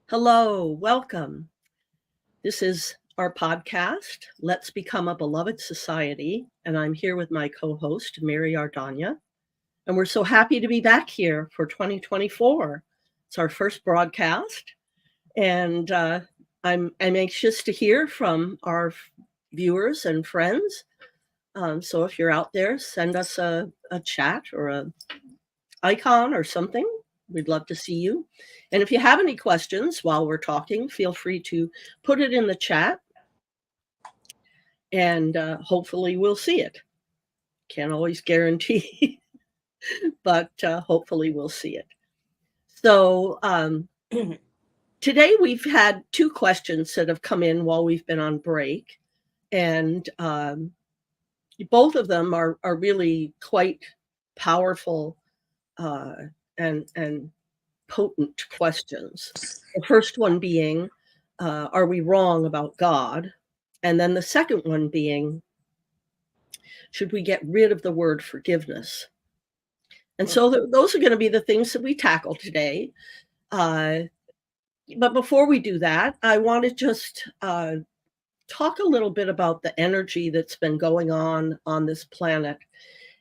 Hello, welcome. This is our podcast, Let's Become a Beloved Society, and I'm here with my co-host, Mary Ardanya, and we're so happy to be back here for 2024. It's our first broadcast, and I'm anxious to hear from our viewers and friends. So if you're out there, send us a chat or a icon or something. We'd love to see you. And if you have any questions while we're talking, feel free to put it in the chat and hopefully we'll see it. Can't always guarantee, but hopefully we'll see it. So today we've had two questions that have come in while we've been on break. And both of them are really quite powerful and potent questions. The first one being, are we wrong about God? And then the second one being, should we get rid of the word forgiveness? And so those are going to be the things that we tackle today. But before we do that, I want to just talk a little bit about the energy that's been going on this planet,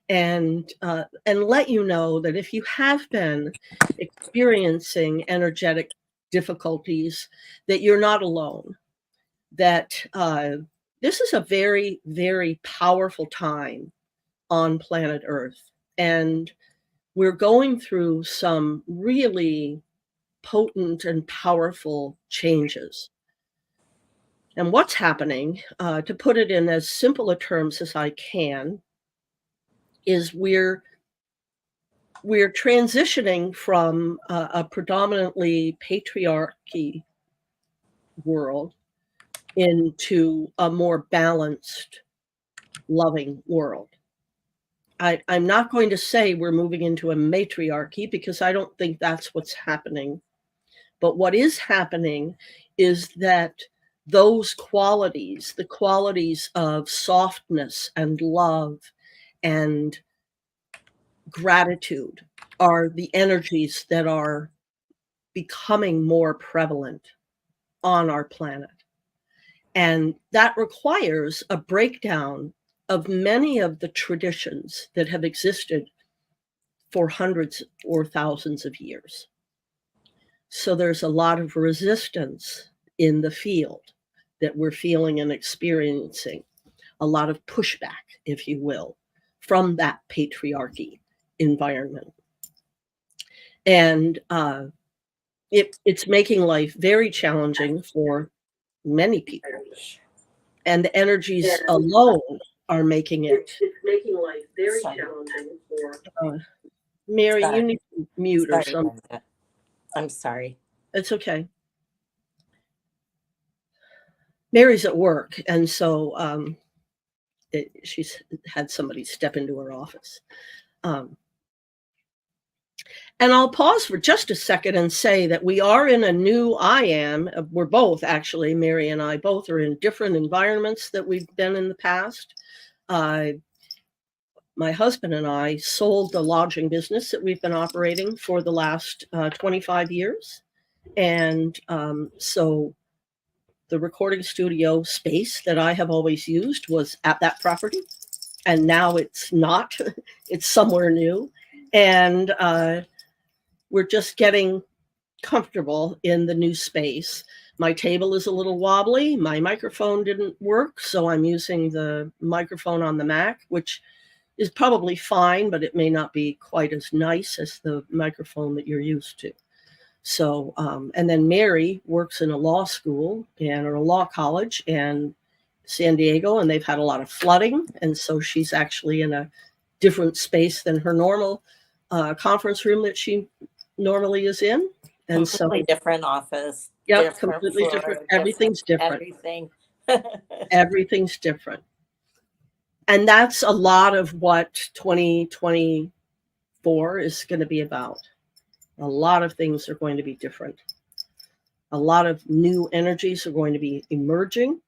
and let you know that if you have been experiencing energetic difficulties, that you're not alone. That this is a very, very powerful time on planet Earth, and we're going through some really potent and powerful changes. And what's happening, to put it in as simple a terms as I can, is we're transitioning from a predominantly patriarchy world into a more balanced, loving world. I'm not going to say we're moving into a matriarchy because I don't think that's what's happening. But what is happening is that those qualities, the qualities of softness and love and gratitude, are the energies that are becoming more prevalent on our planet. And that requires a breakdown of many of the traditions that have existed for hundreds or thousands of years. So there's a lot of resistance in the field that we're feeling and experiencing, a lot of pushback, if you will, from that patriarchy environment. And it's making life very challenging for many people. And the energies alone are making it. It's making life very challenging for. Mary, you need to mute or something. I'm sorry. It's okay. Mary's at work, and so she's had somebody step into her office. And I'll pause for just a second and say that we are in a new we're both actually, Mary and I both are in different environments that we've been in the past. My husband and I sold the lodging business that we've been operating for the last 25 years. And so the recording studio space that I have always used was at that property. And now it's not, it's somewhere new. And we're just getting comfortable in the new space. My table is a little wobbly. My microphone didn't work, so I'm using the microphone on the Mac, which is probably fine, but it may not be quite as nice as the microphone that you're used to. So, and then Mary works in a law school or a law college in San Diego, and they've had a lot of flooding. And so she's actually in a different space than her normal conference room that she normally is in. And completely different office. Yeah, completely floor, different. Everything's different. Everything. Everything's different. And that's a lot of what 2024 is going to be about. A lot of things are going to be different. A lot of new energies are going to be emerging.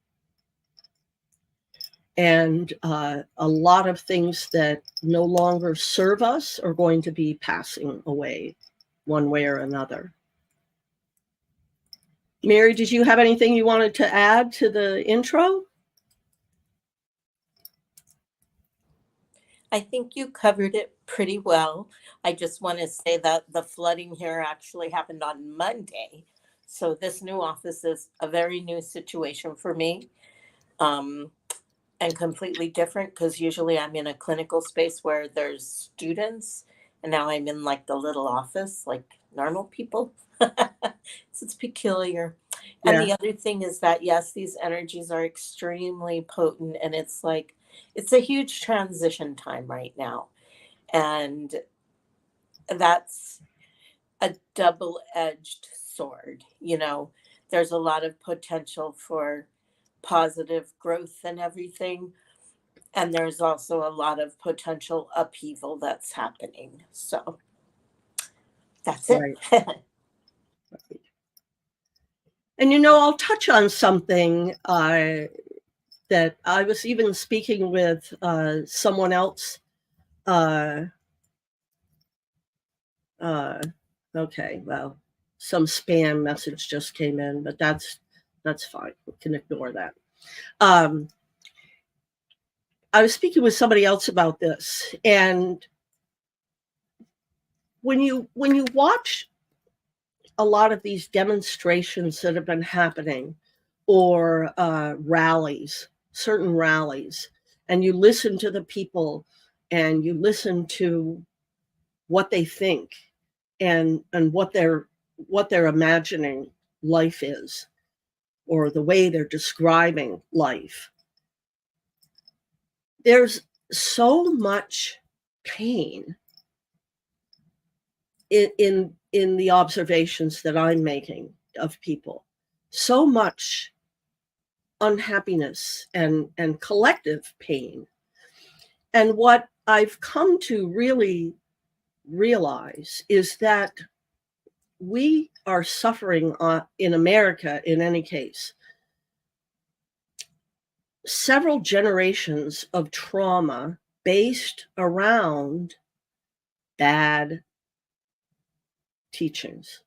And a lot of things that no longer serve us are going to be passing away one way or another. Mary, did you have anything you wanted to add to the intro? I think you covered it pretty well. I just want to say that the flooding here actually happened on Monday. So this new office is a very new situation for me, and completely different because usually I'm in a clinical space where there's students, and now I'm in like the little office like normal people. So it's peculiar. And Yeah, the other thing is that, yes, these energies are extremely potent, and it's like, it's a huge transition time right now. And that's a double edged sword. There's a lot of potential for positive growth and everything. And there's also a lot of potential upheaval that's happening. So that's it. right. And I'll touch on something that I was even speaking with someone else. Okay, well, some spam message just came in, but that's fine. We can ignore that. I was speaking with somebody else about this, and when you watch a lot of these demonstrations that have been happening, or rallies, certain rallies, and you listen to the people, and you listen to what they think, and what they're imagining life is, or the way they're describing life. There's so much pain in the observations that I'm making of people, so much unhappiness and collective pain. And what I've come to really realize is that we are suffering in America, in any case, several generations of trauma based around bad teachings.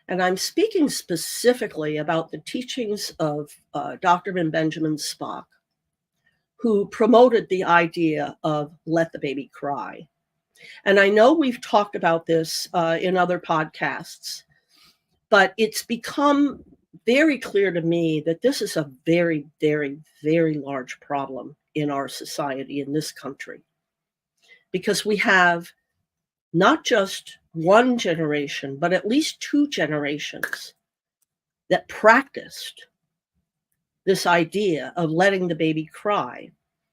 And I'm speaking specifically about the teachings of Dr. Benjamin Spock, who promoted the idea of let the baby cry. And I know we've talked about this in other podcasts, but it's become very clear to me that this is a very, very, very large problem in our society, in this country, because we have not just one generation, but at least two generations that practiced this idea of letting the baby cry.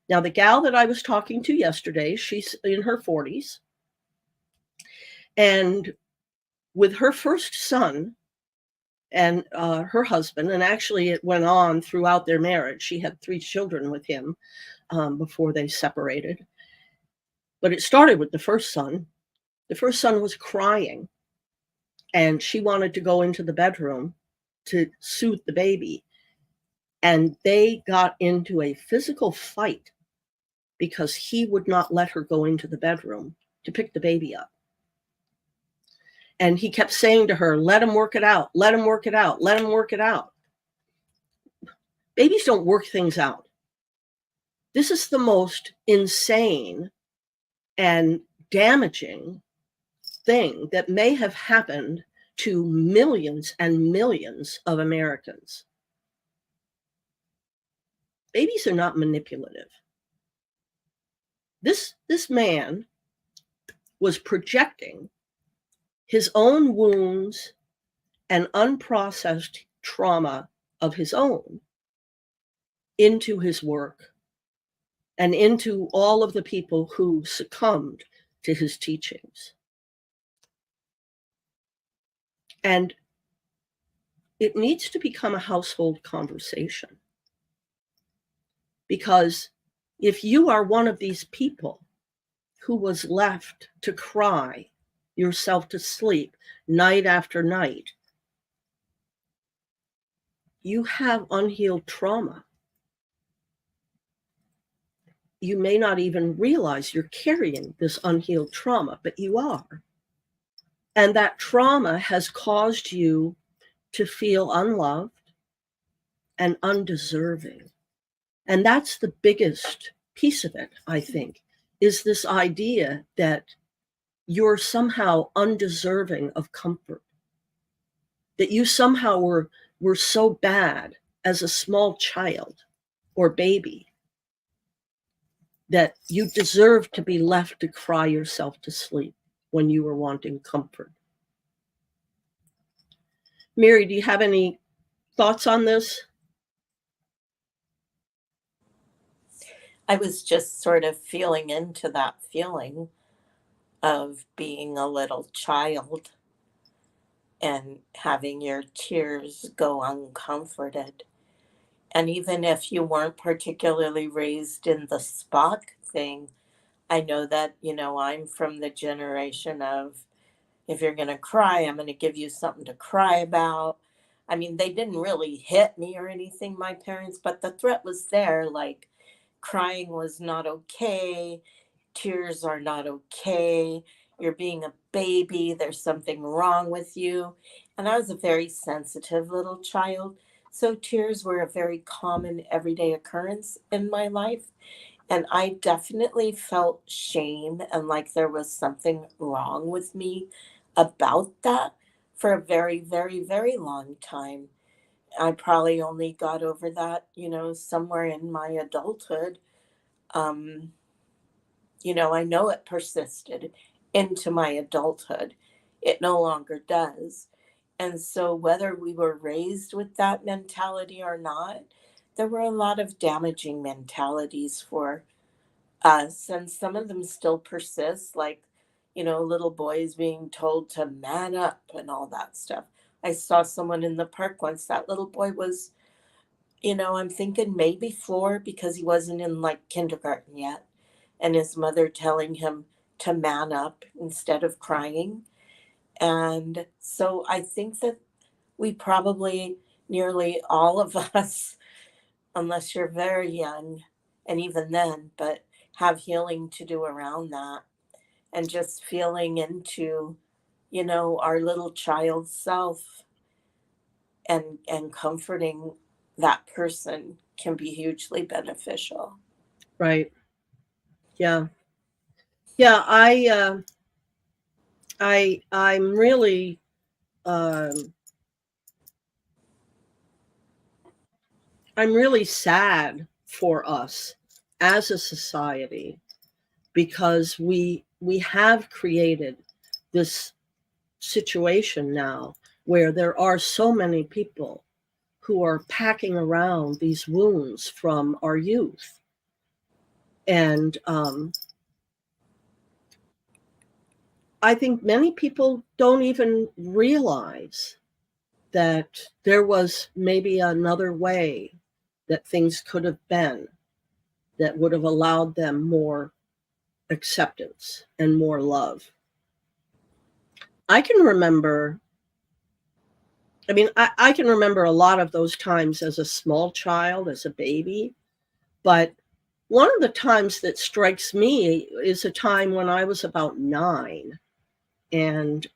Now, the gal that I was talking to yesterday, she's in her 40s. And with her first son and her husband, and actually it went on throughout their marriage. She had 3 children with him before they separated. But it started with the first son. The first son was crying, and she wanted to go into the bedroom to soothe the baby. And they got into a physical fight because he would not let her go into the bedroom to pick the baby up. And he kept saying to her, let him work it out, let him work it out, let him work it out. Babies don't work things out. This is the most insane and damaging thing that may have happened to millions and millions of Americans. Babies are not manipulative. This man was projecting his own wounds and unprocessed trauma of his own into his work and into all of the people who succumbed to his teachings. And it needs to become a household conversation. Because if you are one of these people who was left to cry yourself to sleep night after night, you have unhealed trauma. You may not even realize you're carrying this unhealed trauma, but you are. And that trauma has caused you to feel unloved and undeserving. And that's the biggest piece of it, I think, is this idea that you're somehow undeserving of comfort, that you somehow were so bad as a small child or baby that you deserve to be left to cry yourself to sleep when you were wanting comfort. Mary, do you have any thoughts on this? I was just sort of feeling into that feeling of being a little child and having your tears go uncomforted. And even if you weren't particularly raised in the Spock thing, I know that, I'm from the generation of, if you're going to cry, I'm going to give you something to cry about. I mean, they didn't really hit me or anything, my parents, but the threat was there. Like, crying was not okay. Tears are not okay. You're being a baby. There's something wrong with you. And I was a very sensitive little child. So tears were a very common everyday occurrence in my life. And I definitely felt shame and like there was something wrong with me about that for a very, very, very long time. I probably only got over that, somewhere in my adulthood. Um, I know it persisted into my adulthood. It no longer does. And so, whether we were raised with that mentality or not, there were a lot of damaging mentalities for us, and some of them still persist, like, little boys being told to man up and all that stuff. I saw someone in the park once. That little boy was, I'm thinking maybe 4 because he wasn't in like kindergarten yet, and his mother telling him to man up instead of crying. And so I think that we probably, nearly all of us, unless you're very young, and even then, but have healing to do around that and just feeling into, our little child self and comforting that person can be hugely beneficial. Right. Yeah. Yeah. I'm really um, I'm really sad for us as a society because we have created this situation now where there are so many people who are packing around these wounds from our youth. And I think many people don't even realize that there was maybe another way that things could have been that would have allowed them more acceptance and more love. I can remember, I can remember a lot of those times as a small child, as a baby, but one of the times that strikes me is a time when I was about 9, and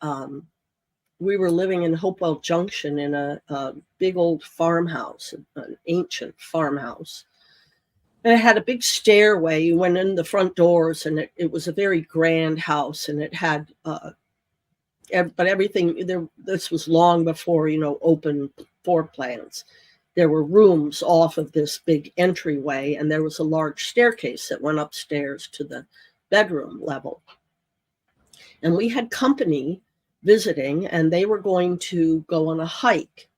we were living in Hopewell Junction in a big old farmhouse, an ancient farmhouse. And it had a big stairway. You went in the front doors, and it was a very grand house, and it had, but everything there. This was long before open floor plans. There were rooms off of this big entryway, and there was a large staircase that went upstairs to the bedroom level. And we had company visiting, and they were going to go on a hike.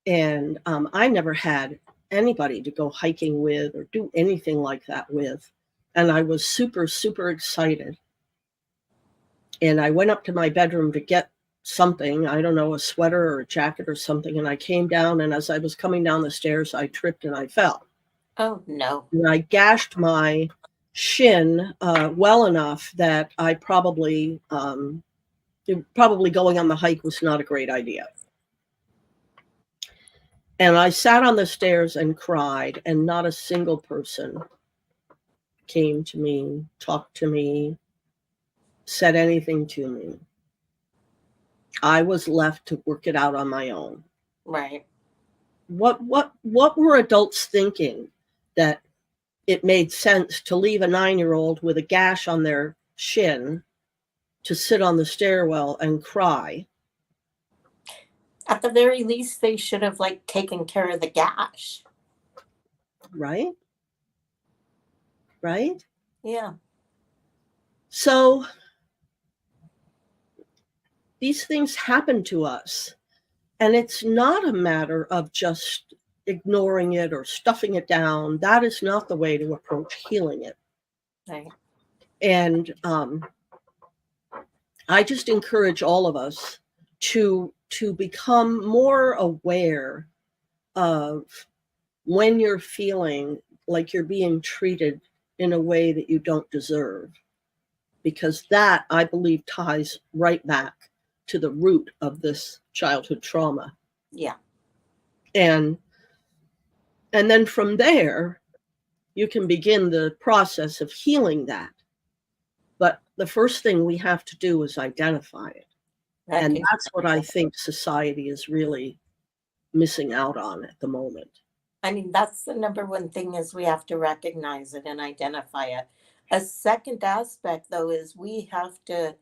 And I never had anybody to go hiking with or do anything like that with. And I was super, super excited. And I went up to my bedroom to get something, I don't know, a sweater or a jacket or something. And I came down, and as I was coming down the stairs, I tripped and I fell. Oh, no. And I gashed my shin well enough that I probably going on the hike was not a great idea. And I sat on the stairs and cried, and not a single person came to me, talked to me, said anything to me. I was left to work it out on my own. Right. What were adults thinking that it made sense to leave a 9-year-old with a gash on their shin to sit on the stairwell and cry, At the very least, they should have like taken care of the gash. right? Right? Yeah. So these things happen to us, and it's not a matter of just ignoring it or stuffing it down. That is not the way to approach healing it. Right. And I just encourage all of us to become more aware of when you're feeling like you're being treated in a way that you don't deserve, because that, I believe, ties right back to the root of this childhood trauma. Yeah. And then from there, you can begin the process of healing that. But the first thing we have to do is identify it. And that's what I think society is really missing out on at the moment. I mean, that's the number one thing is we have to recognize it and identify it. A second aspect, though, is we have to,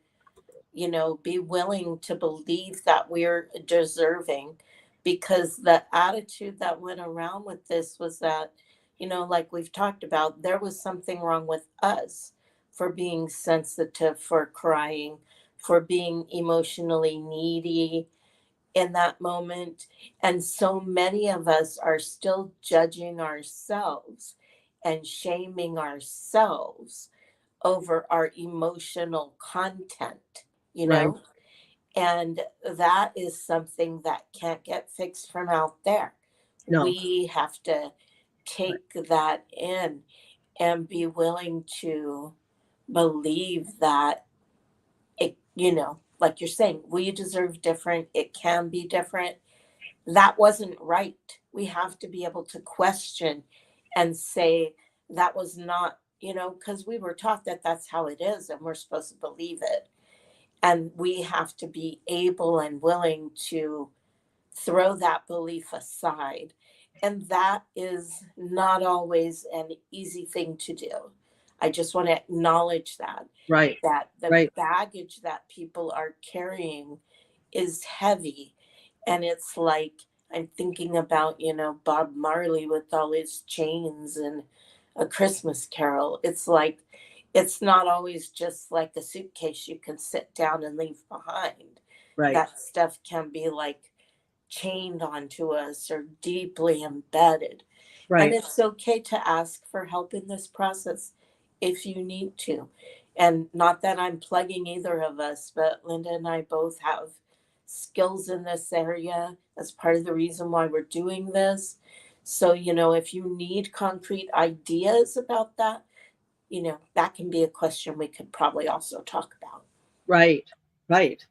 be willing to believe that we're deserving, because the attitude that went around with this was that, like we've talked about, there was something wrong with us for being sensitive, for crying, for being emotionally needy in that moment. And so many of us are still judging ourselves and shaming ourselves over our emotional content, you Right. know? And that is something that can't get fixed from out there. No. We have to take that in and be willing to believe that it, like you're saying, we deserve different, it can be different. That wasn't right. We have to be able to question and say that was not, because we were taught that that's how it is and we're supposed to believe it. And we have to be able and willing to throw that belief aside. And that is not always an easy thing to do. I just want to acknowledge that Right. that the Right. baggage that people are carrying is heavy. And it's like I'm thinking about, Bob Marley with all his chains and A Christmas Carol. It's like it's not always just like a suitcase you can sit down and leave behind. Right. That stuff can be like chained onto us or deeply embedded. And Right. it's okay to ask for help in this process if you need to. And not that I'm plugging either of us, but Linda and I both have skills in this area. That's part of the reason why we're doing this. So, if you need concrete ideas about that, that can be a question we could probably also talk about. Right. Right.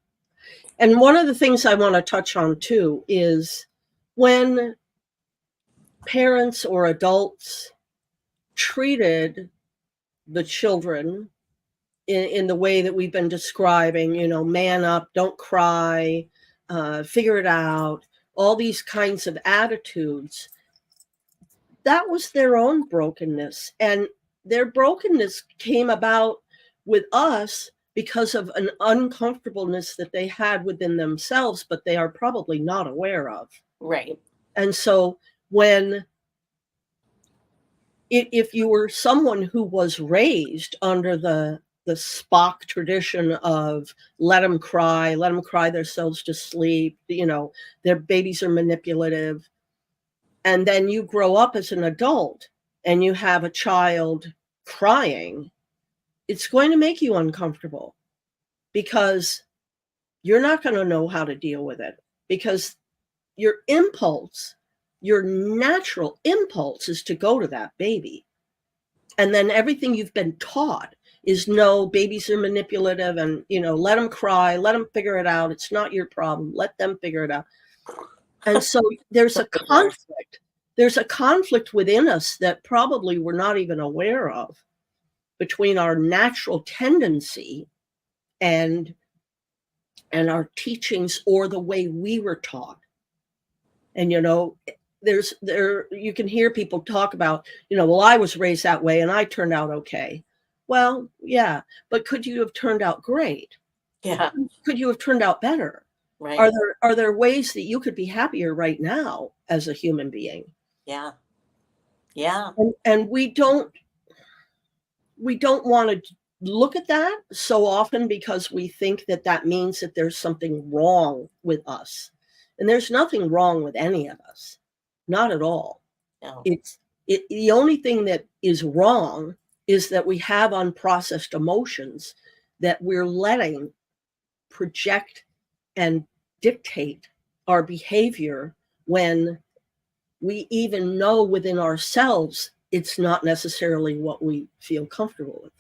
And one of the things I want to touch on too is when parents or adults treated the children in the way that we've been describing, man up, don't cry, figure it out, all these kinds of attitudes, that was their own brokenness. And their brokenness came about with us because of an uncomfortableness that they had within themselves, but they are probably not aware of. Right. And so when if you were someone who was raised under the Spock tradition of let them cry themselves to sleep, their babies are manipulative, and then you grow up as an adult and you have a child crying, it's going to make you uncomfortable because you're not going to know how to deal with it, because your natural impulse is to go to that baby. And then everything you've been taught is no, babies are manipulative and, let them cry, let them figure it out. It's not your problem. Let them figure it out. And so there's a conflict. There's a conflict within us that probably we're not even aware of between our natural tendency and our teachings or the way we were taught. And, you can hear people talk about, well, I was raised that way and I turned out okay. Well, yeah, but could you have turned out great? Yeah. Could you have turned out better? Right. Are there ways that you could be happier right now as a human being? Yeah. Yeah. And we don't want to look at that so often because we think that that means that there's something wrong with us. And there's nothing wrong with any of us. Not at all. No. The only thing that is wrong is that we have unprocessed emotions that we're letting project and dictate our behavior when we even know within ourselves it's not necessarily what we feel comfortable with.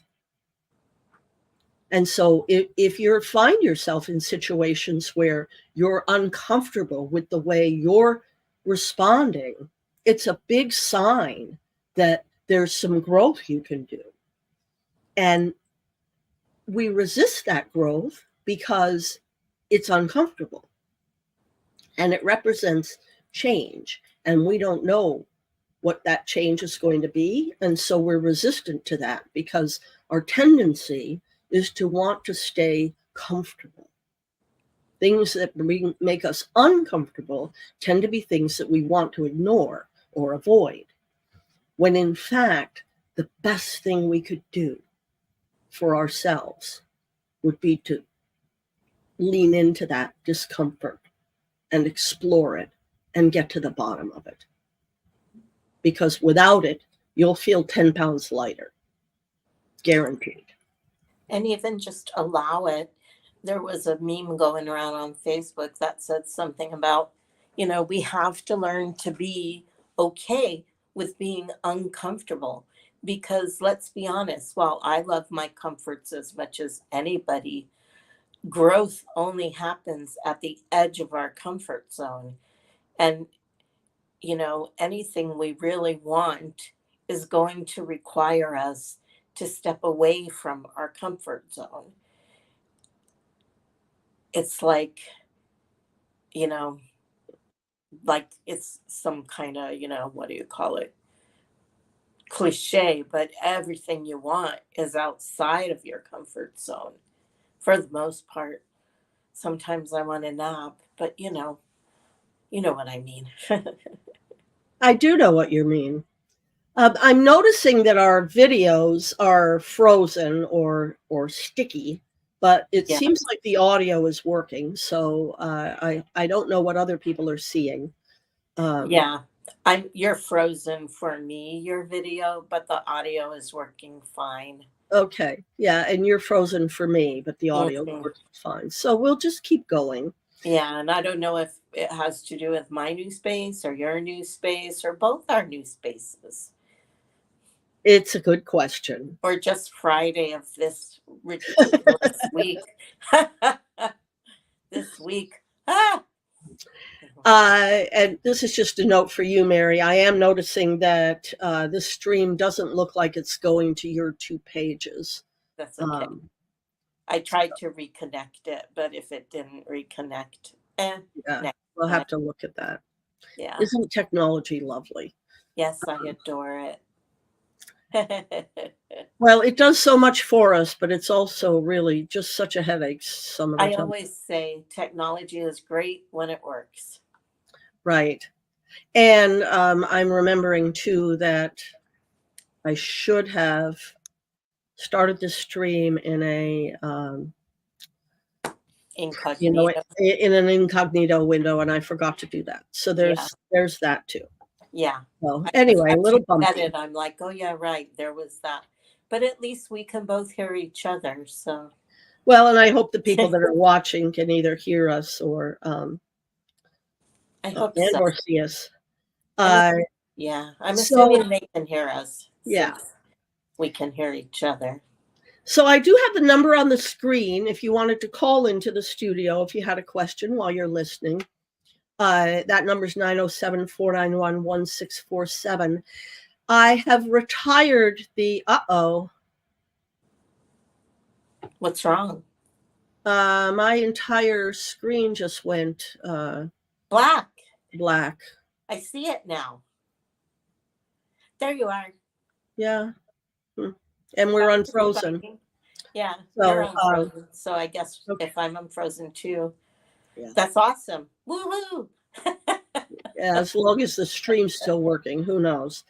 And so if you find yourself in situations where you're uncomfortable with the way you're responding, it's a big sign that there's some growth you can do. And we resist that growth because it's uncomfortable and it represents change. And we don't know what that change is going to be. And so we're resistant to that because our tendency is to want to stay comfortable. Things that make us uncomfortable tend to be things that we want to ignore or avoid, when in fact, the best thing we could do for ourselves would be to lean into that discomfort and explore it and get to the bottom of it. Because without it, you'll feel 10 pounds lighter. Guaranteed. And even just allow it. There was a meme going around on Facebook that said something about, we have to learn to be okay with being uncomfortable. Because let's be honest, while I love my comforts as much as anybody, growth only happens at the edge of our comfort zone. And, anything we really want is going to require us to step away from our comfort zone. It's like, you know, like it's some kind of, what do you call it? Cliche, but everything you want is outside of your comfort zone for the most part. Sometimes I want a nap, but you know what I mean. I do know what you mean. I'm noticing that our videos are frozen or sticky, but it Yeah. seems like the audio is working. So I don't know what other people are seeing. Yeah. You're frozen for me, your video, but the audio is working fine. Okay, yeah, and you're frozen for me, but the audio Mhm. works fine. So we'll just keep going. Yeah, and I don't know if it has to do with my new space or your new space or both our new spaces It's a good question. or just Friday of this ridiculous week. This week. Ah! And this is just a note for you, Mary. I am noticing that this stream doesn't look like it's going to your 2 pages. That's okay. I tried to reconnect it, but if it didn't reconnect, Yeah, next we'll time. have to look at that. Yeah. Isn't technology lovely? Yes, I adore it. Well, it does so much for us, but it's also really just such a headache some of the I time. always say technology is great when it works. Right. And I'm remembering too that I should have started this stream in a Incognito. in an incognito window, and I forgot to do that. So Yeah. there's that too. Yeah. So anyway, a As you little said bumpy. it, I'm like, oh yeah, right. There was that. But at least we can both hear each other. So Well, and I hope the people that are watching can either hear us or I hope and so. or see us. Yeah. I'm So assuming they can hear us yeah. since we can hear each other. So I do have the number on the screen if you wanted to call into the studio if you had a question while you're listening. That number is 907-491-1647. I have retired the What's wrong? my entire screen just went Black. black. I see it now. There you are. Yeah. Hmm. And we're That was unfrozen. exciting. Yeah, you're So, unfrozen. So I guess okay. if I'm unfrozen too, Yeah. that's awesome. Woohoo! Yeah, as long as the stream's still working, who knows?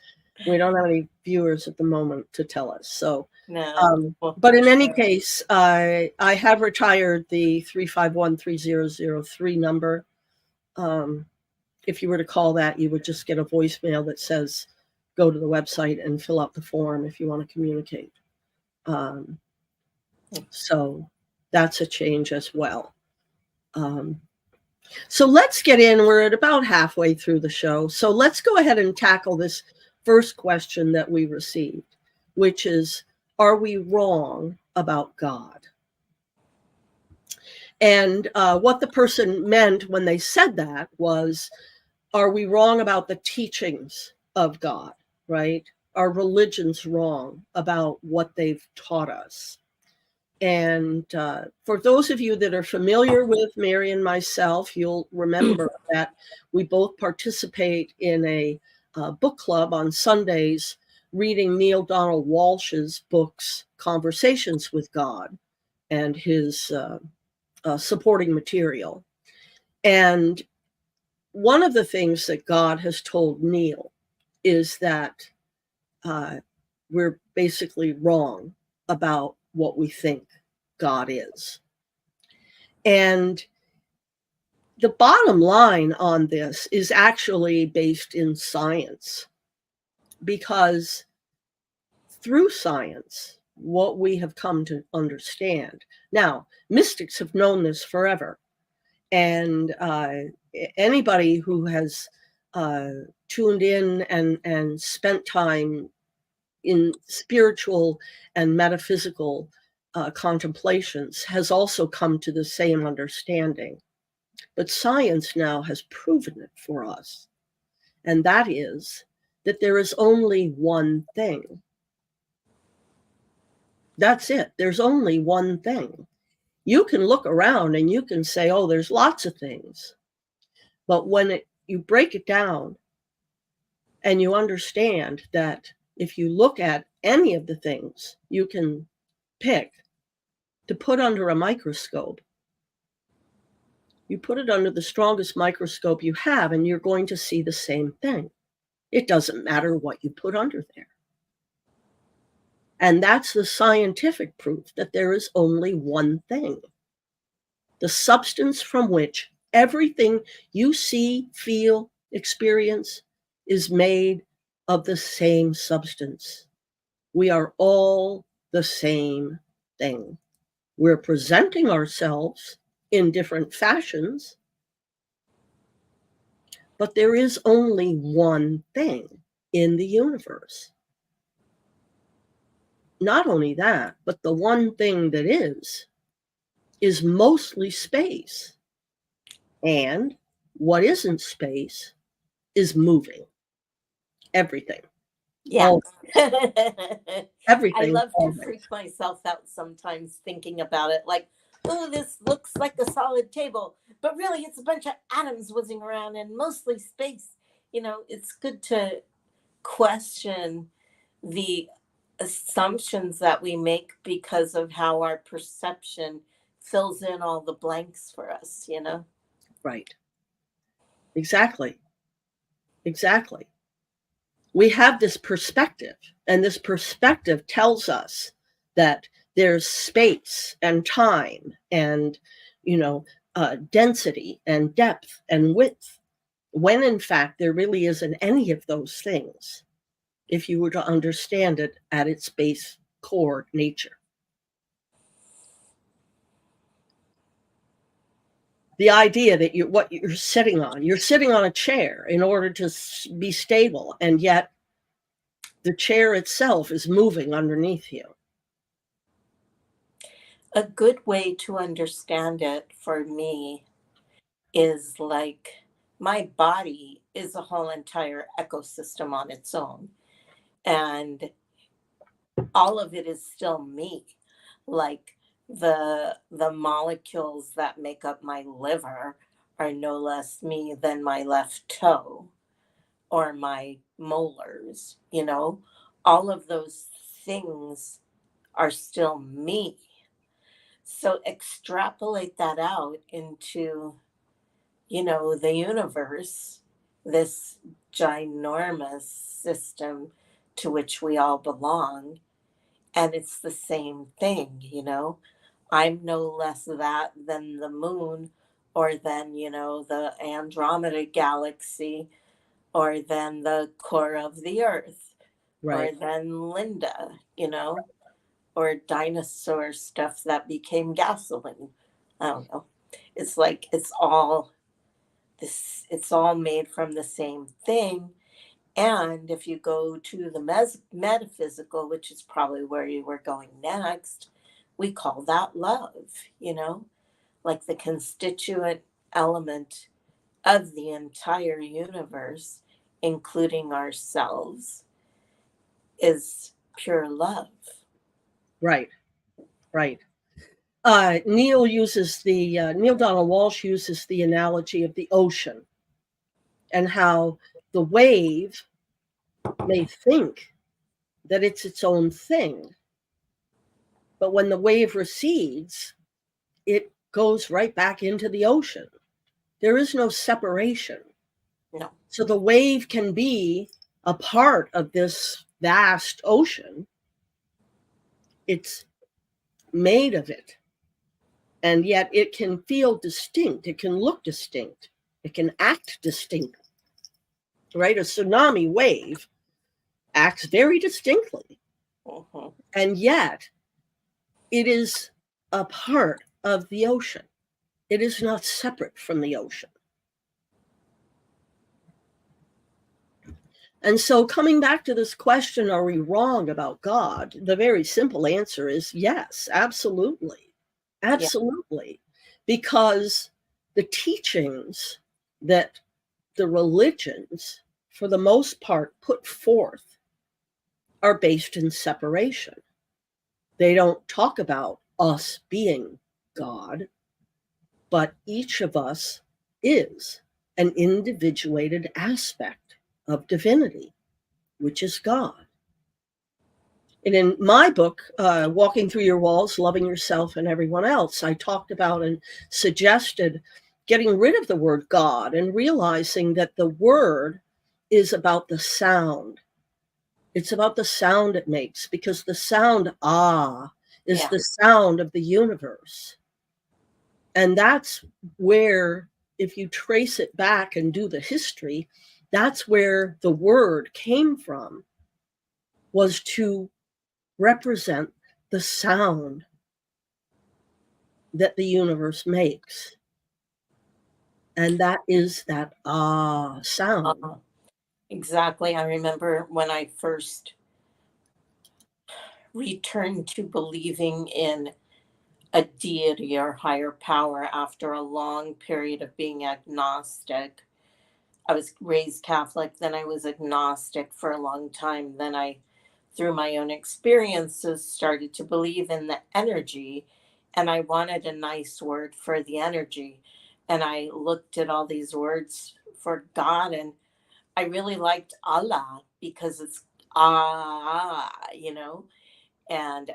We don't have any viewers at the moment to tell us. So, No. Well, but in any sure. case, I have retired the 351-3003 number. If you were to call that, you would just get a voicemail that says, go to the website and fill out the form if you want to communicate. So that's a change as well. So let's get in. We're at about halfway through the show. So let's go ahead and tackle this first question that we received, which is, are we wrong about God? And what the person meant when they said that was, are we wrong about the teachings of God, right? Are religions wrong about what they've taught us? And for those of you that are familiar with Mary and myself, you'll remember that we both participate in a book club on Sundays, reading Neale Donald Walsh's books, Conversations with God, and his supporting material. And one of the things that God has told Neale is that we're basically wrong about what we think God is. And the bottom line on this is actually based in science, because through science, what we have come to understand. Now, mystics have known this forever. And anybody who has tuned in and spent time in spiritual and metaphysical contemplations has also come to the same understanding. But science now has proven it for us, and that is that there is only one thing. That's it. There's only one thing. You can look around and you can say, oh, there's lots of things. But when you break it down and you understand that if you look at any of the things you can pick to put under a microscope, you put it under the strongest microscope you have, and you're going to see the same thing. It doesn't matter what you put under there. And that's the scientific proof that there is only one thing. The substance from which everything you see, feel, experience is made of the same substance. We are all the same thing. We're presenting ourselves in different fashions, but there is only one thing in the universe. Not only that, but the one thing that is mostly space. And what isn't space is moving. Everything. Yeah. All, I everything. love to Always. freak myself out sometimes thinking about it. Like, oh, this looks like a solid table, but really it's a bunch of atoms whizzing around and mostly space. You know, it's good to question the assumptions that we make because of how our perception fills in all the blanks for us, you know? Right. Exactly. Exactly. We have this perspective, and this perspective tells us that there's space and time and, density and depth and width, when in fact there really isn't any of those things if you were to understand it at its base core nature. The idea that what you're sitting on a chair in order to be stable, and yet the chair itself is moving underneath you. A good way to understand it for me is like my body is a whole entire ecosystem on its own. And all of it is still me. Like the molecules that make up my liver are no less me than my left toe or my molars, you know? All of those things are still me. So extrapolate that out into, the universe, this ginormous system to which we all belong. And it's the same thing. I'm no less that than the moon or than, the Andromeda galaxy or than the core of the earth or Right. than Linda, or dinosaur stuff that became gasoline. I don't know. It's like it's all made from the same thing. And if you go to the metaphysical, which is probably where you were going next, we call that love, you know, like the constituent element of the entire universe, including ourselves, is pure love. Right. Right. Neil Donald Walsh uses the analogy of the ocean and how the wave may think that it's its own thing, but when the wave recedes, it goes right back into the ocean. There is no separation. No. So the wave can be a part of this vast ocean. It's made of it. And yet it can feel distinct. It can look distinct. It can act distinct. Right? A tsunami wave acts very distinctly. Mm-hmm. And yet it is a part of the ocean. It is not separate from the ocean. And so, coming back to this question, are we wrong about God? The very simple answer is yes, absolutely. Absolutely. Because the teachings that the religions, for the most part, put forth are based in separation. They don't talk about us being God, but each of us is an individuated aspect of divinity, which is God. And in my book, Walking Through Your Walls, Loving Yourself and Everyone Else, I talked about and suggested getting rid of the word God and realizing that the word is about the sound. It's about the sound it makes, because the sound, is the sound of the universe. And that's where, if you trace it back and do the history, that's where the word came from, was to represent the sound that the universe makes. And that is that sound. Exactly. I remember when I first returned to believing in a deity or higher power after a long period of being agnostic. I was raised Catholic, then I was agnostic for a long time. Then I, through my own experiences, started to believe in the energy, and I wanted a nice word for the energy. And I looked at all these words for God, and I really liked Allah because it's and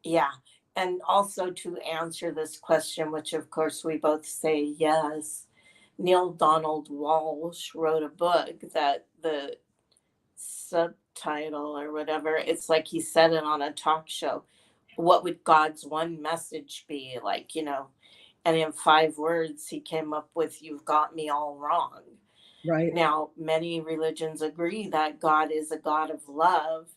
yeah. And also to answer this question, which of course we both say yes, Neil Donald Walsh wrote a book that the subtitle or whatever, it's like he said it on a talk show. What would God's one message be? And in 5 words, he came up with, "You've got me all wrong." Right. Now, many religions agree that God is a God of love.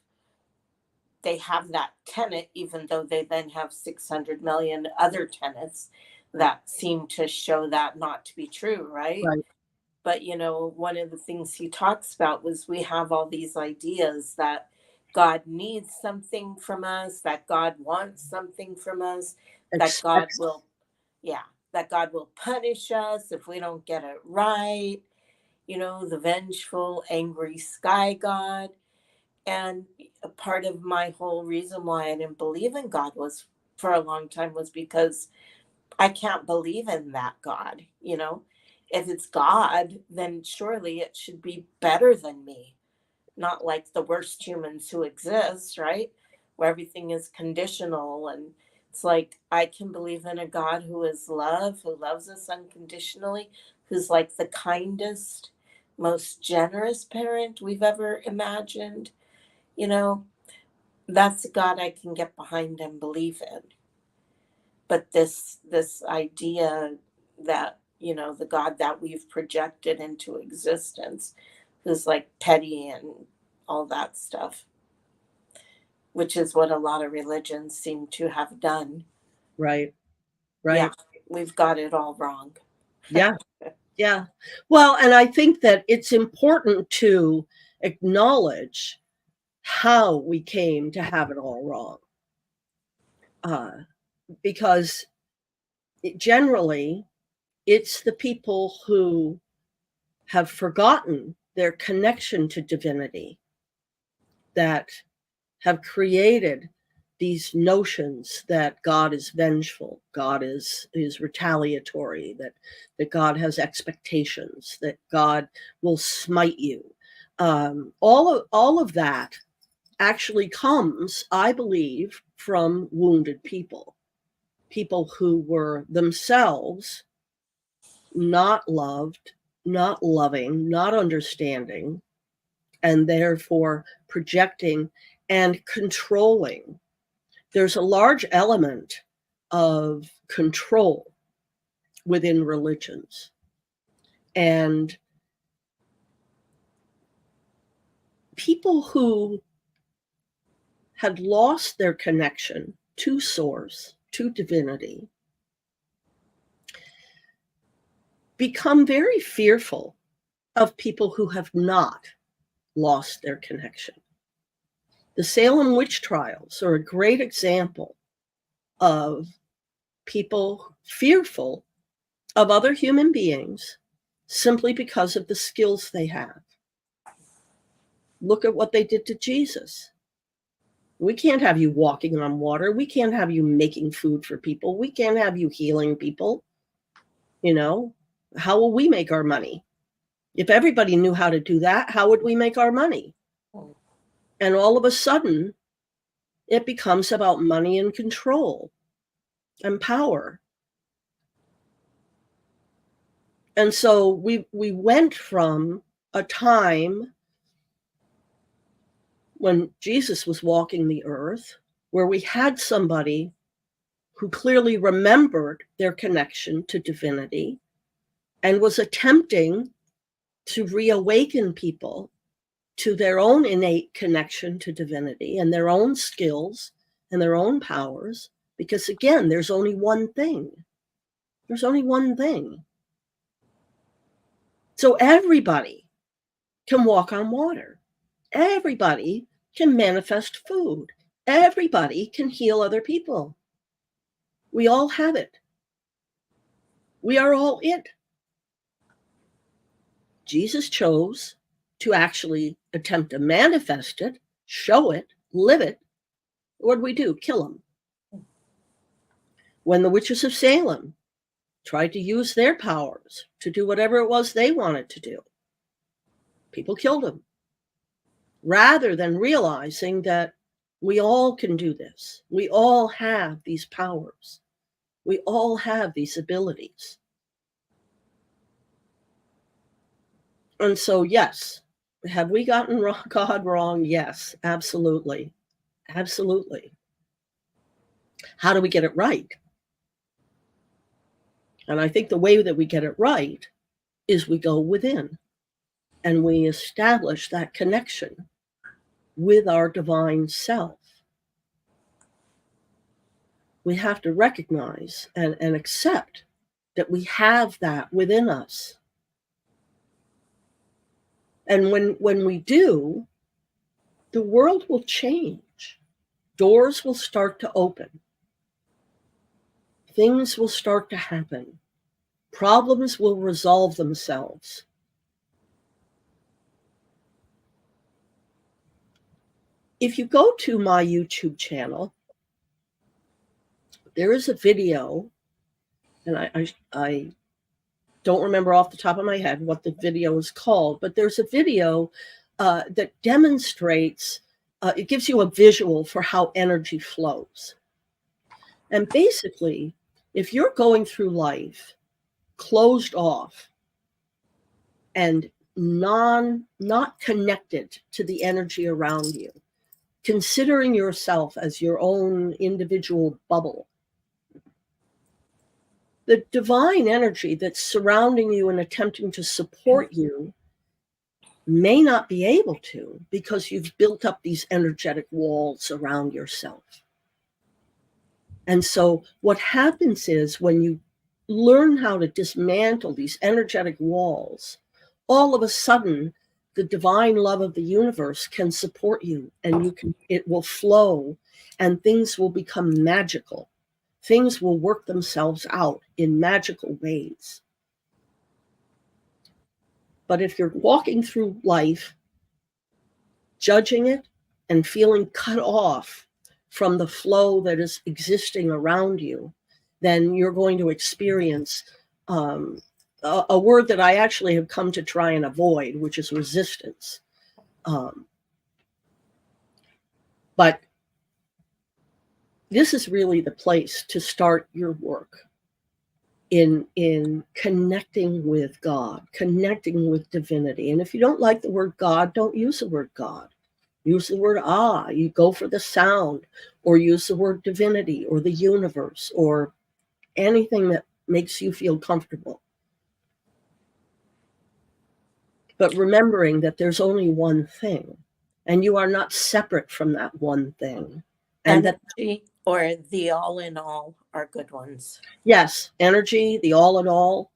They have that tenet, even though they then have 600 million other tenets that seem to show that not to be true, right? Right. But, one of the things he talks about was we have all these ideas that God needs something from us, that God wants something from us, that God Expects. will, yeah, that God will punish us if we don't get it right, the vengeful, angry sky God. And a part of my whole reason why I didn't believe in God was for a long time was because I can't believe in that God, If it's God, then surely it should be better than me, not like the worst humans who exist, right? Where everything is conditional. And it's like, I can believe in a God who is love, who loves us unconditionally, who's like the kindest, most generous parent we've ever imagined. You know, that's a God I can get behind and believe in. But this idea that, the God that we've projected into existence, who's like petty and all that stuff, which is what a lot of religions seem to have done. Right. Yeah, Right. we've got it all wrong. Yeah. Yeah. Well, and I think that it's important to acknowledge how we came to have it all wrong. Because generally, it's the people who have forgotten their connection to divinity that have created these notions that God is vengeful, God is retaliatory, that God has expectations, that God will smite you. All of that actually comes, I believe, from wounded people who were themselves not loved, not loving, not understanding, and therefore projecting and controlling. There's a large element of control within religions. And people who had lost their connection to source, to divinity, become very fearful of people who have not lost their connection. The Salem witch trials are a great example of people fearful of other human beings simply because of the skills they have. Look at what they did to Jesus. We can't have you walking on water. We can't have you making food for people. We can't have you healing people. How will we make our money? If everybody knew how to do that, how would we make our money? And all of a sudden, it becomes about money and control and power. And so we went from a time when Jesus was walking the earth, where we had somebody who clearly remembered their connection to divinity and was attempting to reawaken people to their own innate connection to divinity and their own skills and their own powers. Because again, there's only one thing. There's only one thing. So everybody can walk on water. Everybody can manifest food. Everybody can heal other people. We all have it. We are all it. Jesus chose to actually attempt to manifest it, show it, live it. What did we do? Kill him. When the witches of Salem tried to use their powers to do whatever it was they wanted to do, people killed them, rather than realizing that we all can do this. We all have these powers. We all have these abilities. And so, yes, have we gotten God wrong? Yes, absolutely. Absolutely. How do we get it right? And I think the way that we get it right is we go within and we establish that connection with our divine self. We have to recognize and accept that we have that within us. And when we do, the world will change. Doors will start to open. Things will start to happen. Problems will resolve themselves. If you go to my YouTube channel, there is a video and I don't remember off the top of my head what the video is called, but there's a video that demonstrates, it gives you a visual for how energy flows. And basically, if you're going through life closed off and not connected to the energy around you, considering yourself as your own individual bubble, the divine energy that's surrounding you and attempting to support you may not be able to, because you've built up these energetic walls around yourself. And so what happens is, when you learn how to dismantle these energetic walls, all of a sudden the divine love of the universe can support you, and it will flow, and things will become magical. Things will work themselves out in magical ways. But if you're walking through life judging it and feeling cut off from the flow that is existing around you, then you're going to experience a word that I actually have come to try and avoid, which is resistance. But this is really the place to start your work in connecting with God, connecting with divinity. And if you don't like the word God, don't use the word God. Use the word You go for the sound, or use the word divinity or the universe or anything that makes you feel comfortable. But remembering that there's only one thing, and you are not separate from that one thing. And energy, or the all in all, are good ones. Yes, energy, the all in all.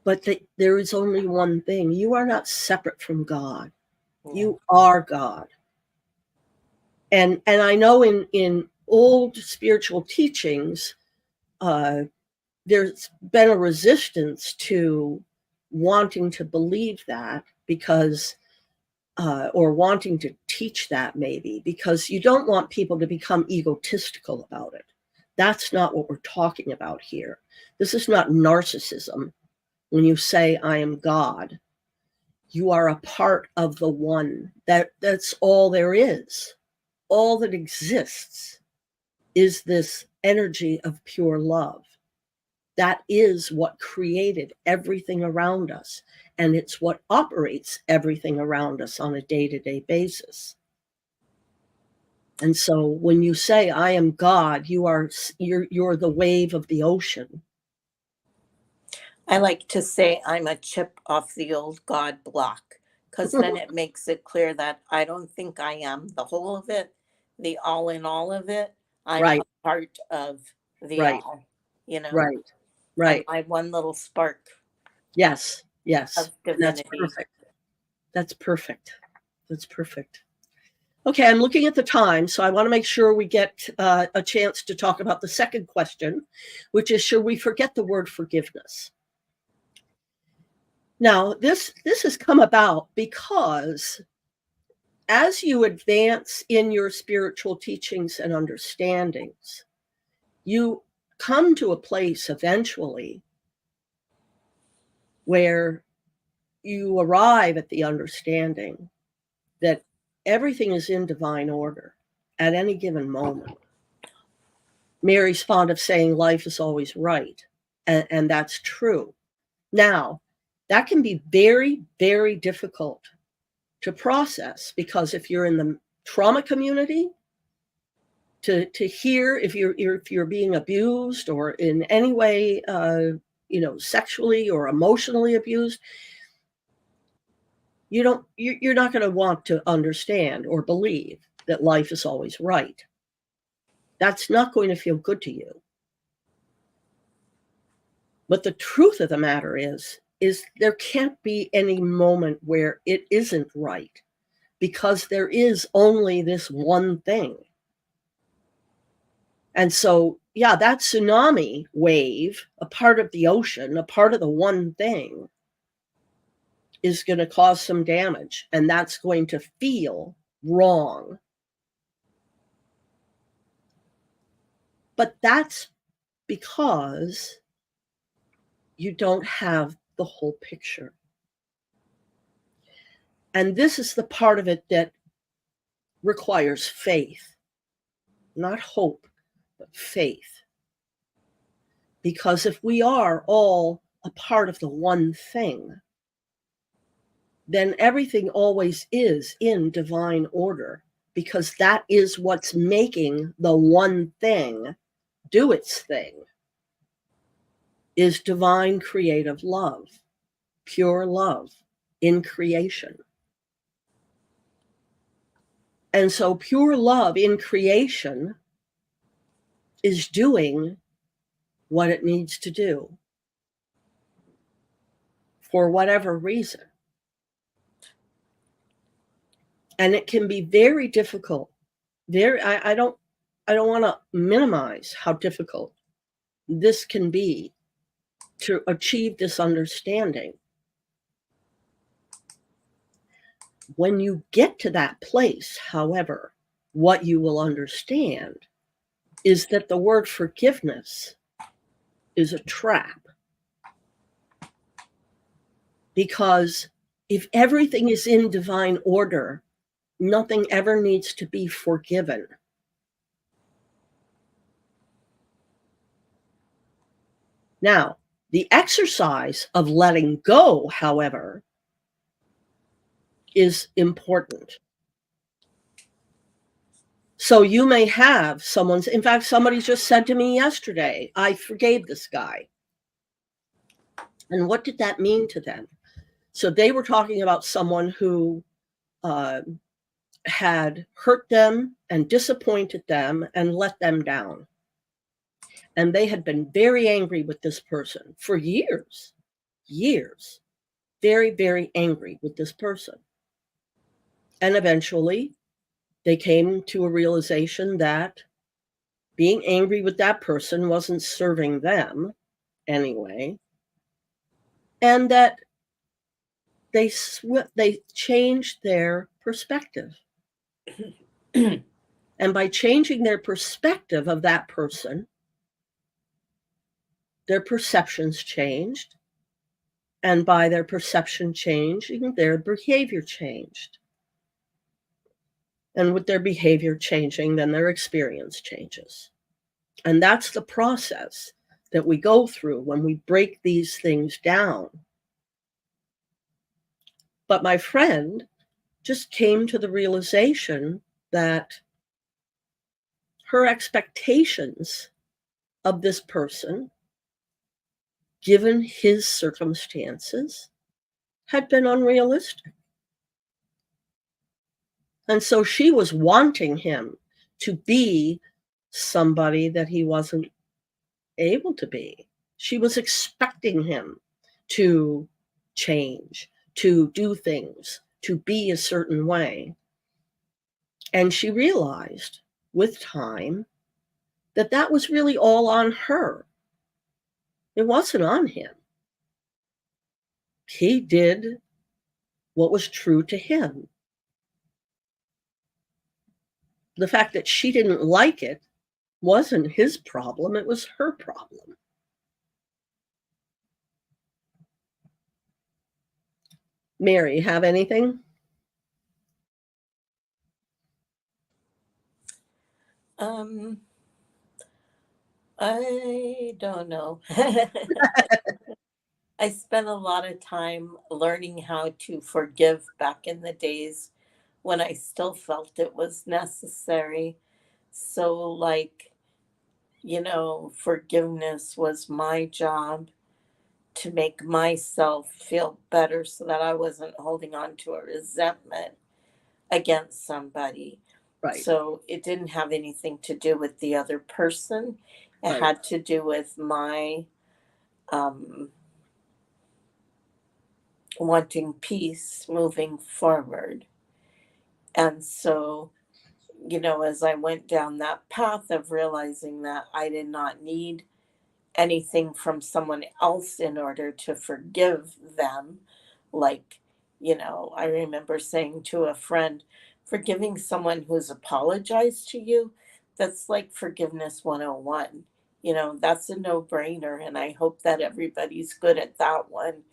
But there is only one thing. You are not separate from God. Yeah. You are God. And I know in old spiritual teachings, there's been a resistance to wanting to believe that, because or wanting to teach that, maybe because you don't want people to become egotistical about it. That's not what we're talking about here. This is not narcissism. When you say, I am God, you are a part of the one. That's all there is. All that exists is this energy of pure love. That is what created everything around us. And it's what operates everything around us on a day-to-day basis. And so when you say, I am God, you're the wave of the ocean. I like to say I'm a chip off the old God block, because then it makes it clear that I don't think I am the whole of it, the all in all of it. I'm Right. a part of the Right. all, you know? Right. I'm my one little spark. Yes. Of divinity. That's perfect. Okay, I'm looking at the time, so I want to make sure we get a chance to talk about the second question, which is, should we forget the word forgiveness? Now, this has come about because as you advance in your spiritual teachings and understandings, you come to a place eventually where you arrive at the understanding that everything is in divine order at any given moment. Mary's fond of saying life is always right, and that's true. Now, that can be very, very difficult to process, because if you're in the trauma community, to hear if you're being abused or in any way, sexually or emotionally abused, you're not going to want to understand or believe that life is always right. That's not going to feel good to you. But the truth of the matter is there can't be any moment where it isn't right, because there is only this one thing. And so, yeah, that tsunami wave, a part of the ocean, a part of the one thing, is going to cause some damage, and that's going to feel wrong. But that's because you don't have the whole picture. And this is the part of it that requires faith, not hope, but faith. Because if we are all a part of the one thing, then everything always is in divine order, because that is what's making the one thing do its thing, is divine creative love, pure love in creation. And so pure love in creation is doing what it needs to do for whatever reason. And it can be very difficult. I don't want to minimize how difficult this can be to achieve this understanding. When you get to that place, however, what you will understand is that the word forgiveness is a trap. Because if everything is in divine order, nothing ever needs to be forgiven. Now, the exercise of letting go, however, is important. So you may have in fact, somebody just said to me yesterday, I forgave this guy. And what did that mean to them? So they were talking about someone who had hurt them and disappointed them and let them down. And they had been very angry with this person for years, very, very angry with this person. And eventually they came to a realization that being angry with that person wasn't serving them anyway, and that they changed their perspective. And by changing their perspective of that person, their perceptions changed. And by their perception changing, their behavior changed. And with their behavior changing, then their experience changes. And that's the process that we go through when we break these things down. But my friend just came to the realization that her expectations of this person, given his circumstances, had been unrealistic. And so she was wanting him to be somebody that he wasn't able to be. She was expecting him to change, to do things, to be a certain way. And she realized with time that that was really all on her. It wasn't on him. He did what was true to him. The fact that she didn't like it wasn't his problem, it was her problem. Mary, have anything? I don't know. I spent a lot of time learning how to forgive back in the days when I still felt it was necessary. So, like, forgiveness was my job to make myself feel better so that I wasn't holding on to a resentment against somebody. Right, So it didn't have anything to do with the other person. It right, had to do with my um, wanting peace moving forward. And so, as I went down that path of realizing that I did not need anything from someone else in order to forgive them, like, I remember saying to a friend, forgiving someone who's apologized to you, that's like forgiveness 101. You know, that's a no-brainer, and I hope that everybody's good at that one.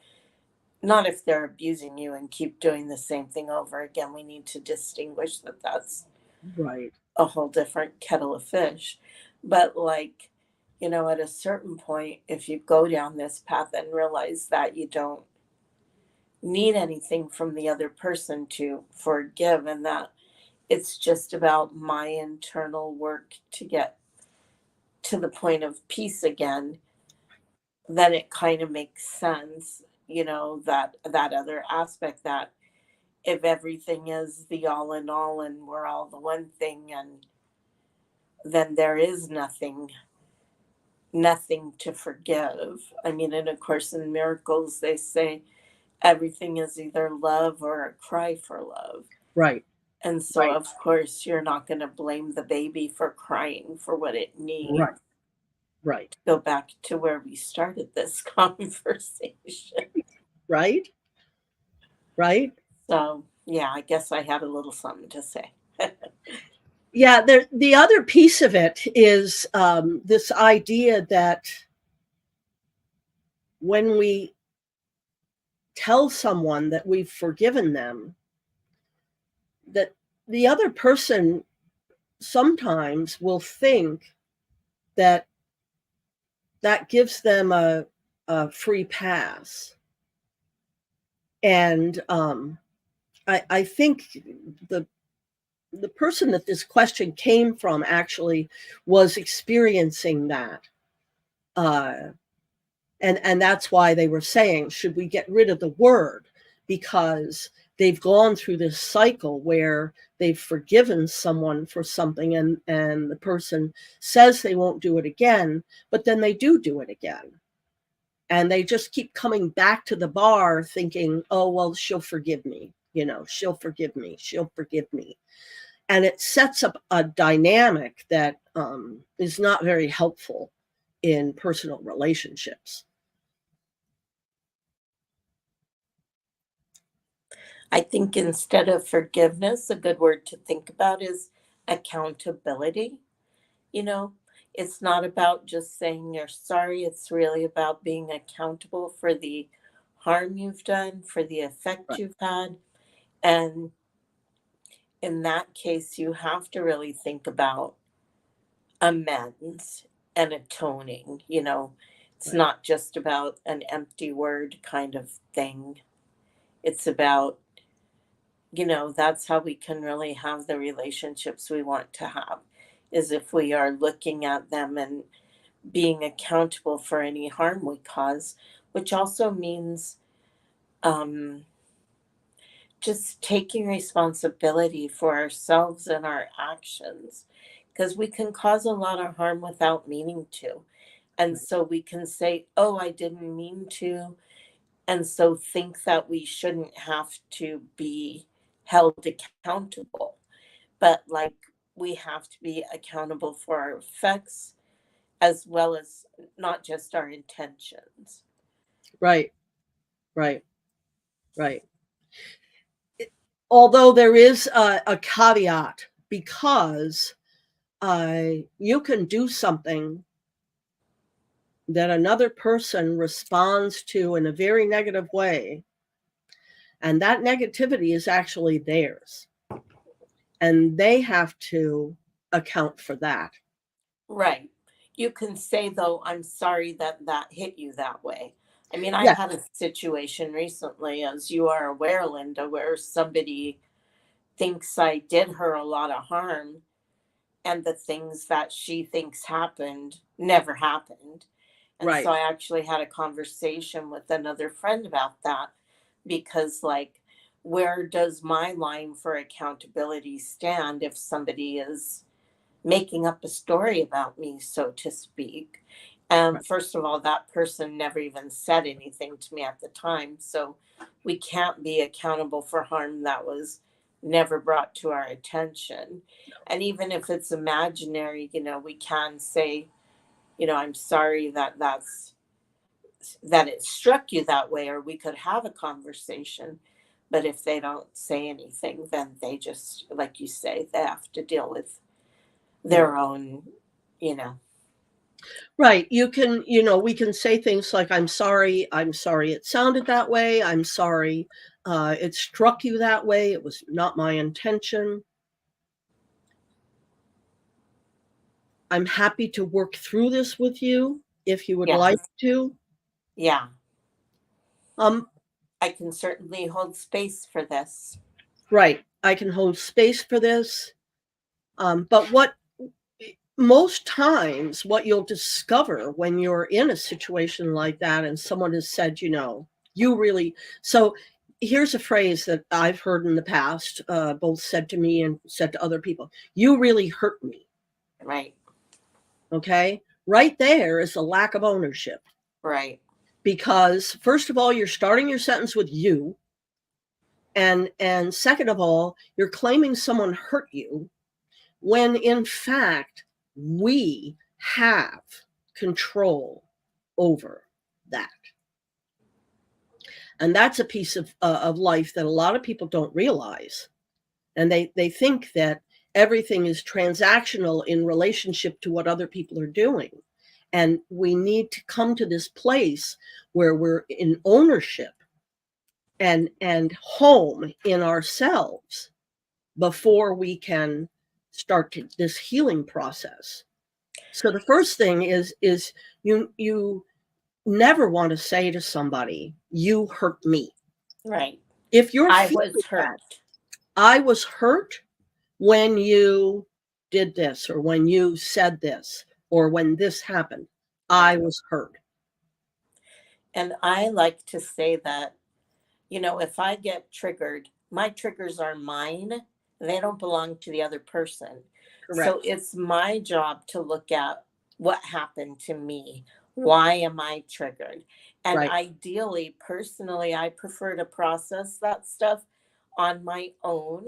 Not if they're abusing you and keep doing the same thing over again. We need to distinguish that that's Right. a whole different kettle of fish. But like, you know, at a certain point, if you go down this path and realize that you don't need anything from the other person to forgive, and that it's just about my internal work to get to the point of peace again, then it kind of makes sense, you know, that that other aspect, that if everything is the all in all and we're all the one thing, and then there is nothing to forgive. I mean, and of course in miracles they say everything is either love or a cry for love. Right. And so Right. of course you're not going to blame the baby for crying for what it Right. needs. Right. Go back to where we started this conversation. Right. Right. So yeah, I guess I had a little something to say. Yeah. The other piece of it is this idea that when we tell someone that we've forgiven them, that the other person sometimes will think that that gives them a free pass. And I think the the person that this question came from actually was experiencing that. Uh, and that's why they were saying, should we get rid of the word? Because they've gone through this cycle where they've forgiven someone for something, and the person says they won't do it again, but then they do it again. And they just keep coming back to the bar thinking, oh, well, she'll forgive me. You know, she'll forgive me. She'll forgive me. And it sets up a dynamic that is not very helpful in personal relationships. I think instead of forgiveness, a good word to think about is accountability. You know, it's not about just saying you're sorry, it's really about being accountable for the harm you've done, for the effect Right. you've had. And in that case, you have to really think about amends and atoning. You know, it's Right. not just about an empty word kind of thing. It's about, you know, that's how we can really have the relationships we want to have, is if we are looking at them and being accountable for any harm we cause, which also means um, just taking responsibility for ourselves and our actions, because we can cause a lot of harm without meaning to. And Right. so we can say, oh, I didn't mean to. And so think that we shouldn't have to be held accountable. But like, we have to be accountable for our effects as well as not just our intentions. Right. Right. Right. Although there is a caveat, because you can do something that another person responds to in a very negative way, and that negativity is actually theirs, and they have to account for that. Right. You can say, though, I'm sorry that that hit you that way. I mean, I Yeah. had a situation recently, as you are aware, Linda, where somebody thinks I did her a lot of harm, and the things that she thinks happened never happened. And so Right. I actually had a conversation with another friend about that, because, like, where does my line for accountability stand if somebody is making up a story about me, so to speak? Right. First of all, that person never even said anything to me at the time. So we can't be accountable for harm that was never brought to our attention. And even if it's imaginary, you know, we can say, you know, I'm sorry that that it struck you that way, or we could have a conversation. But if they don't say anything, then they just, like you say, they have to deal with their own, you know. Right. You can, we can say things like, I'm sorry it sounded that way. I'm sorry it struck you that way. It was not my intention. I'm happy to work through this with you if you would like Yes. to. Yeah. Um, I can certainly hold space for this. right. I can hold space for this. But most times what you'll discover when you're in a situation like that and someone has said, you really, so here's a phrase that I've heard in the past, both said to me and said to other people, you really hurt me. Right. Okay. Right there is a lack of ownership. Right. Because first of all, you're starting your sentence with you. And second of all, you're claiming someone hurt you when in fact we have control over that. And that's a piece of life that a lot of people don't realize. And they think that everything is transactional in relationship to what other people are doing. And we need to come to this place where we're in ownership and home in ourselves before we can start this healing process. So the first thing is you never want to say to somebody, you hurt me. Right. If you're I feeling was that, hurt. I was hurt when you did this, or when you said this, or when this happened, I Right. was hurt. And I like to say that, if I get triggered, my triggers are mine. They don't belong to the other person. So Correct. it's my job to look at what happened to me. Why am I triggered? And Right. ideally, personally, I prefer to process that stuff on my own.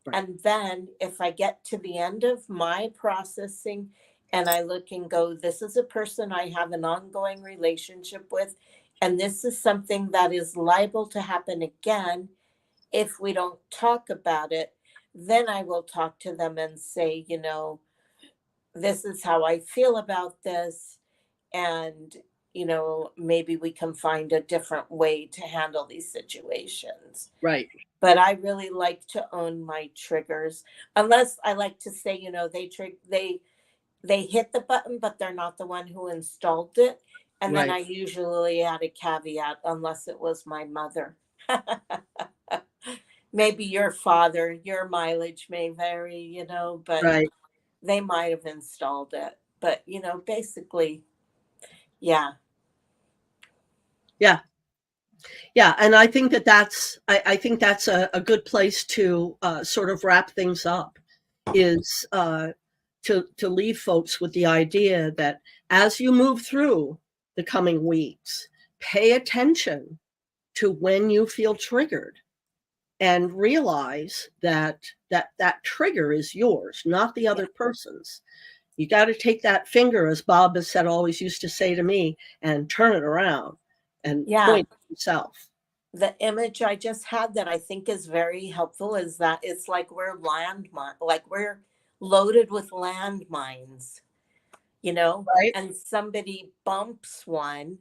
Right. And then if I get to the end of my processing and I look and go, this is a person I have an ongoing relationship with, and this is something that is liable to happen again if we don't talk about it, then I will talk to them and say, this is how I feel about this. And, maybe we can find a different way to handle these situations. Right. But I really like to own my triggers, unless I like to say, they hit the button, but they're not the one who installed it. And then Right. I usually add a caveat, unless it was my mother. Maybe your father, your mileage may vary, but Right. they might have installed it. But, basically, yeah. Yeah. Yeah. And I think I think that's a good place to sort of wrap things up, is to leave folks with the idea that as you move through the coming weeks, pay attention to when you feel triggered and realize that trigger is yours, not the Yeah. other person's. You got to take that finger, as Bob has said, always used to say to me, and turn it around and Yeah. point at yourself. The image I just had that I think is very helpful is that it's like we're loaded with landmines, Right. and somebody bumps one.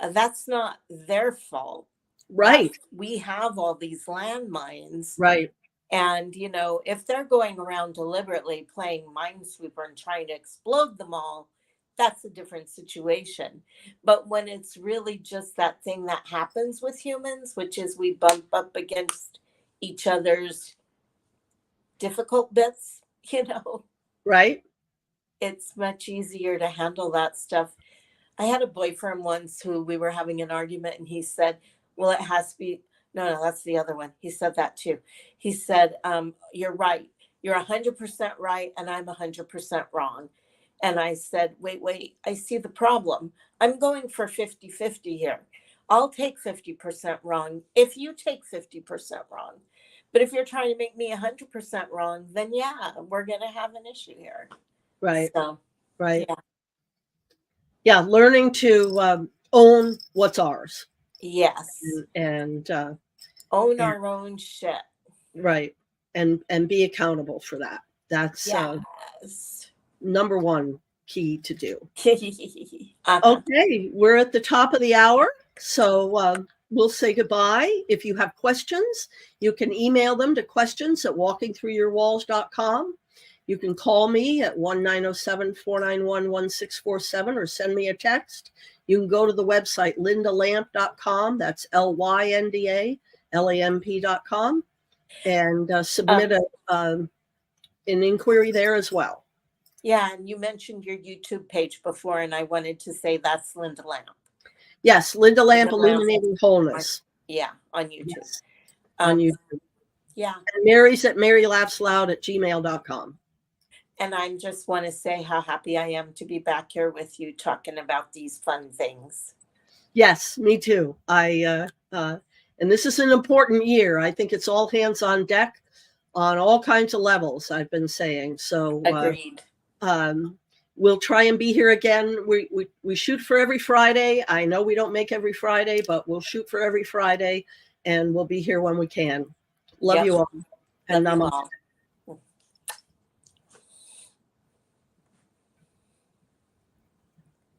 That's not their fault. Right. We have all these landmines. Right. And, if they're going around deliberately playing Minesweeper and trying to explode them all, that's a different situation. But when it's really just that thing that happens with humans, which is we bump up against each other's difficult bits, Right. it's much easier to handle that stuff. I had a boyfriend once who we were having an argument, and he said, well, it has to be, no, that's the other one. He said that too. He said, you're right. You're 100% right, and I'm 100% wrong. And I said, wait, I see the problem. I'm going for 50-50 here. I'll take 50% wrong if you take 50% wrong. But if you're trying to make me 100% wrong, then yeah, we're going to have an issue here. Right. So, Right. yeah. Yeah. Learning to own what's ours. Yes. And Own our own shit. right. And be accountable for that. That's Yes. number one key to do. Uh-huh. Okay, we're at the top of the hour, so we'll say goodbye. If you have questions, you can email them to questions@walkingthroughyourwalls.com. You can call me at 1-907-491-1647 or send me a text. You can go to the website lindalamp.com. That's LYNDALAMP.com, and submit an inquiry there as well. Yeah, and you mentioned your YouTube page before, and I wanted to say that's Linda Lamp. Yes, Linda Lamp Linda Lamp. Illuminating Wholeness. Yeah, on YouTube. Yes, on YouTube. Yeah. And Mary's at marylaughsloud@gmail.com. And I just want to say how happy I am to be back here with you talking about these fun things. Yes, me too. And this is an important year. I think it's all hands on deck on all kinds of levels, I've been saying. So Agreed. We'll try and be here again. We shoot for every Friday. I know we don't make every Friday, but we'll shoot for every Friday, and we'll be here when we can. Love Yep. you all. And Love you namaste. all.